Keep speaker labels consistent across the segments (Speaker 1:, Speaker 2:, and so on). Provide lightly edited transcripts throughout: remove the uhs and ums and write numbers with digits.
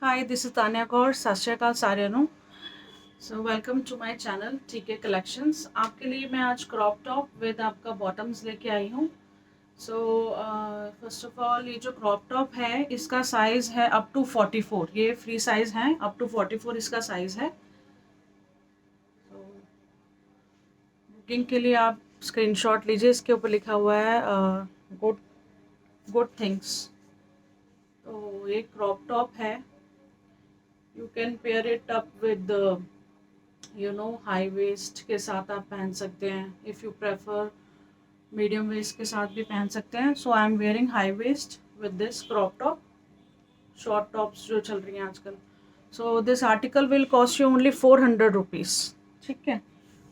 Speaker 1: Hi, this is Tanya Kaur. सत श्री अकाल साਰਿਆਂ ਨੂੰ। So welcome to my channel ठीक है कलेक्शंस। आपके लिए मैं आज क्रॉप टॉप विद आपका बॉटम्स लेके आई हूँ। सो फर्स्ट ऑफ ऑल ये जो क्रॉप टॉप है इसका साइज़ है अप टू 44। ये फ्री साइज़ है, अप टू 44 इसका साइज़ है। तो बुकिंग के लिए आप स्क्रीनशॉट लीजिए, इसके ऊपर लिखा हुआ है गुड गुड थिंग्स। तो ये क्रॉप टॉप है। You can pair it up with high waist के साथ आप पहन सकते हैं। If you prefer medium waist के साथ भी पहन सकते हैं। So I am wearing high waist with this crop top. Short tops जो चल रही हैं आजकल। So this article will cost you only 400 rupees. ठीक है,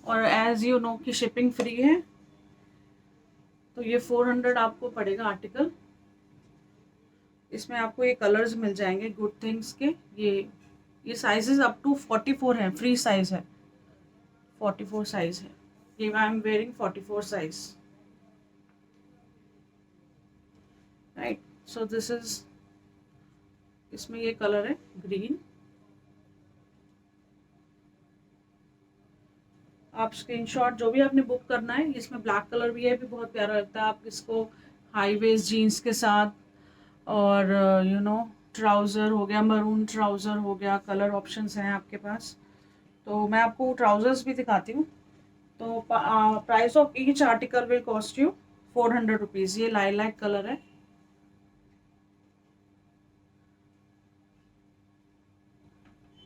Speaker 1: और एज यू नो कि शिपिंग फ्री है, तो ये 400 आपको पड़ेगा आर्टिकल। इसमें आपको ये कलर्स मिल जाएंगे गुड थिंग्स के। ये साइजेस अप टू 44 हैं, फ्री साइज है, 44 साइज है। ये आई am wearing 44 size, right. So this is, इसमें ये कलर है ग्रीन। आप स्क्रीनशॉट जो भी आपने बुक करना है, इसमें ब्लैक कलर भी है, भी बहुत प्यारा लगता है। आप इसको हाई वेस्ट जीन्स के साथ, और ट्राउज़र हो गया, मरून ट्राउज़र हो गया, कलर ऑप्शंस हैं आपके पास। तो मैं आपको ट्राउज़र्स भी दिखाती हूँ। तो price of each article will cost you 400 rupees. ये लाइलैक कलर है।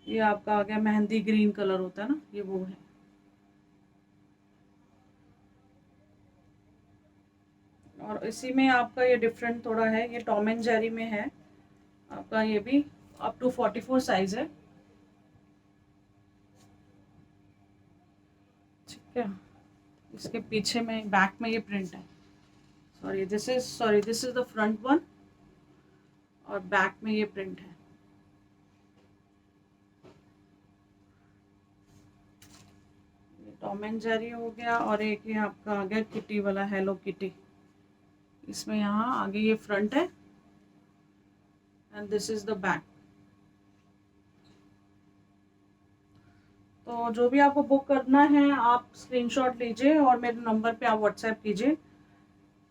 Speaker 1: ये आपका आ गया मेहंदी ग्रीन कलर होता है ना, ये वो है। और इसी में आपका ये डिफरेंट थोड़ा है, ये टॉम एंड जेरी में है आपका। ये भी अप टू 44 साइज है। ठीक है, इसके पीछे में बैक में ये प्रिंट है। This is the front one, और बैक में ये प्रिंट है। ये टॉम एंड जेरी हो गया, और एक ये आपका आ गया किटी वाला, हेलो किटी। इसमें यहाँ आगे ये फ्रंट है, and this is the back. तो जो भी आपको बुक करना है आप स्क्रीनशॉट लीजिए और मेरे नंबर पे आप व्हाट्सएप कीजिए।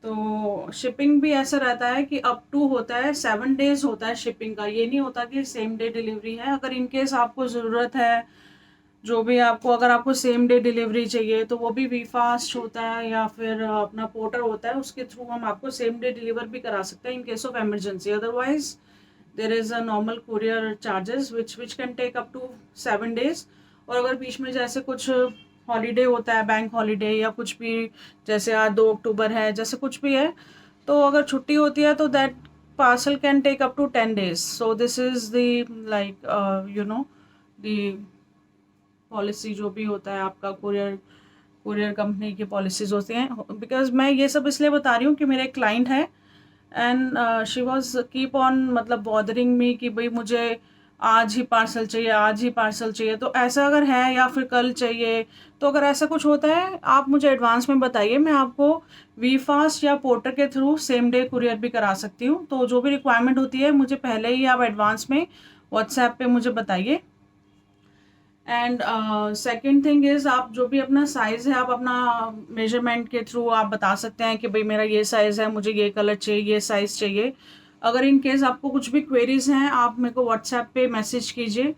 Speaker 1: तो शिपिंग भी ऐसा रहता है कि अप टू होता है 7 डेज होता है शिपिंग का। ये नहीं होता कि सेम डे डिलीवरी है। अगर इनकेस आपको ज़रूरत है, जो भी आपको, अगर आपको सेम डे डिलीवरी चाहिए तो वो भी वी फास्ट होता है, या फिर अपना पोर्टर होता है, उसके थ्रू हम आपको सेम डे डिलीवर भी करा सकते हैं in case of emergency. Otherwise there is a normal courier charges which can take up to 7 days. और अगर बीच में जैसे कुछ हॉलीडे होता है, बैंक हॉलीडे या कुछ भी, जैसे आज 2 अक्टूबर है, जैसे कुछ भी है, तो अगर छुट्टी होती है तो that parcel can take up to 10 days. So this is the like the policy जो भी होता है आपका, कुरियर कुरियर कंपनी की पॉलिसीज़ होती हैं। बिकॉज मैं ये सब इसलिए बता रही हूँ कि मेरा एक क्लाइंट है, and she was keep on मतलब बॉदरिंग मी कि भाई मुझे आज ही पार्सल चाहिए, आज ही पार्सल चाहिए। तो ऐसा अगर है, या फिर कल चाहिए, तो अगर ऐसा कुछ होता है आप मुझे एडवांस में बताइए। मैं आपको वी फास्ट या पोर्टर के थ्रू सेम डे कुरियर भी करा सकती हूँ। तो जो भी रिक्वायरमेंट होती है मुझे पहले ही आप एडवांस में व्हाट्सएप पे मुझे बताइए। एंड सेकेंड थिंग इज़, आप जो भी अपना साइज़ है आप अपना मेजरमेंट के थ्रू आप बता सकते हैं कि भाई मेरा ये साइज़ है, मुझे ये कलर चाहिए, ये साइज़ चाहिए। अगर इन केस आपको कुछ भी क्वेरीज हैं आप मेरे को व्हाट्सएप पे मैसेज कीजिए।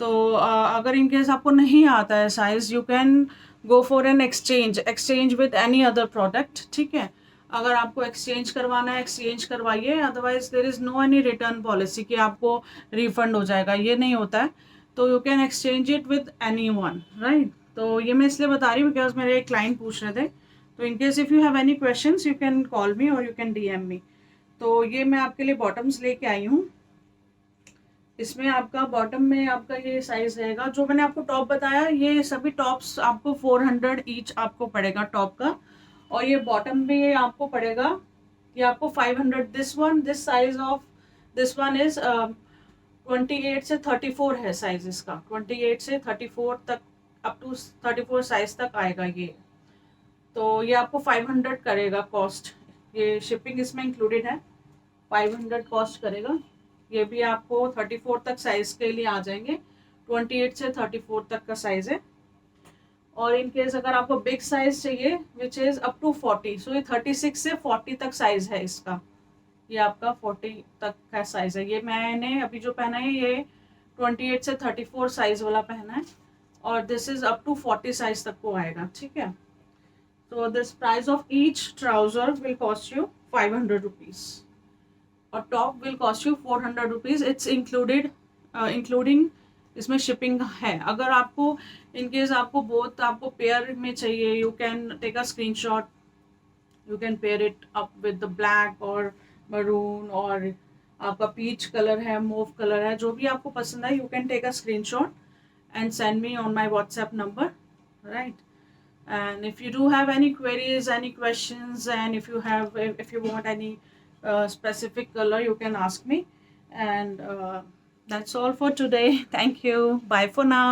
Speaker 1: तो अगर इन केस आपको नहीं आता है size, you can go for an exchange with any other product. ठीक है, अगर आपको एक्सचेंज करवाना है एक्सचेंज करवाइए, otherwise there is no any return policy कि आपको रिफंड हो जाएगा, ये नहीं होता है। तो you can exchange it with any one, right. तो ये मैं इसलिए बता रही हूँ बिकॉज मेरे एक क्लाइंट पूछ रहे थे। तो in case if you have any questions you can call मी और यू कैन डीएम मी। तो ये मैं आपके लिए बॉटम्स लेके आई हूँ। इसमें आपका बॉटम में आपका ये साइज रहेगा। जो मैंने आपको टॉप बताया, ये सभी टॉप्स आपको 400 ईच आपको पड़ेगा टॉप का। और ये बॉटम में आपको पड़ेगा, ये आपको 500। This size of this one is 28 से 34 है साइज इसका। 28 से 34 तक, अप टू 34 साइज तक आएगा ये। तो ये आपको 500 करेगा कॉस्ट। ये शिपिंग इसमें इंक्लूडेड है, 500 कॉस्ट करेगा। ये भी आपको 34 तक साइज के लिए आ जाएंगे, 28 से 34 तक का साइज है। और इन केस अगर आपको बिग साइज चाहिए विच इज अप टू 40, सो ये 36 से 40 तक साइज है इसका, ये आपका 40 तक का साइज है। ये मैंने अभी जो पहना है ये 28 से 34 साइज वाला पहना है, और this is up to 40 size तक को आएगा, ठीक है। तो this price of each trouser will cost you 500 rupees, और top will cost you 400 rupees. It's included, including इसमें शिपिंग है। अगर आपको इन केस आपको बोथ आपको पेयर में चाहिए, you can take a screenshot, you can pair it up with the black और मरून, और आपका पीच कलर है, मूव कलर है, जो भी आपको पसंद है, you can take a screenshot and send me on my WhatsApp number, right? And if you do have any queries, any questions, and if you want any specific color, you can ask me. And that's all for today. Thank you. Bye for now.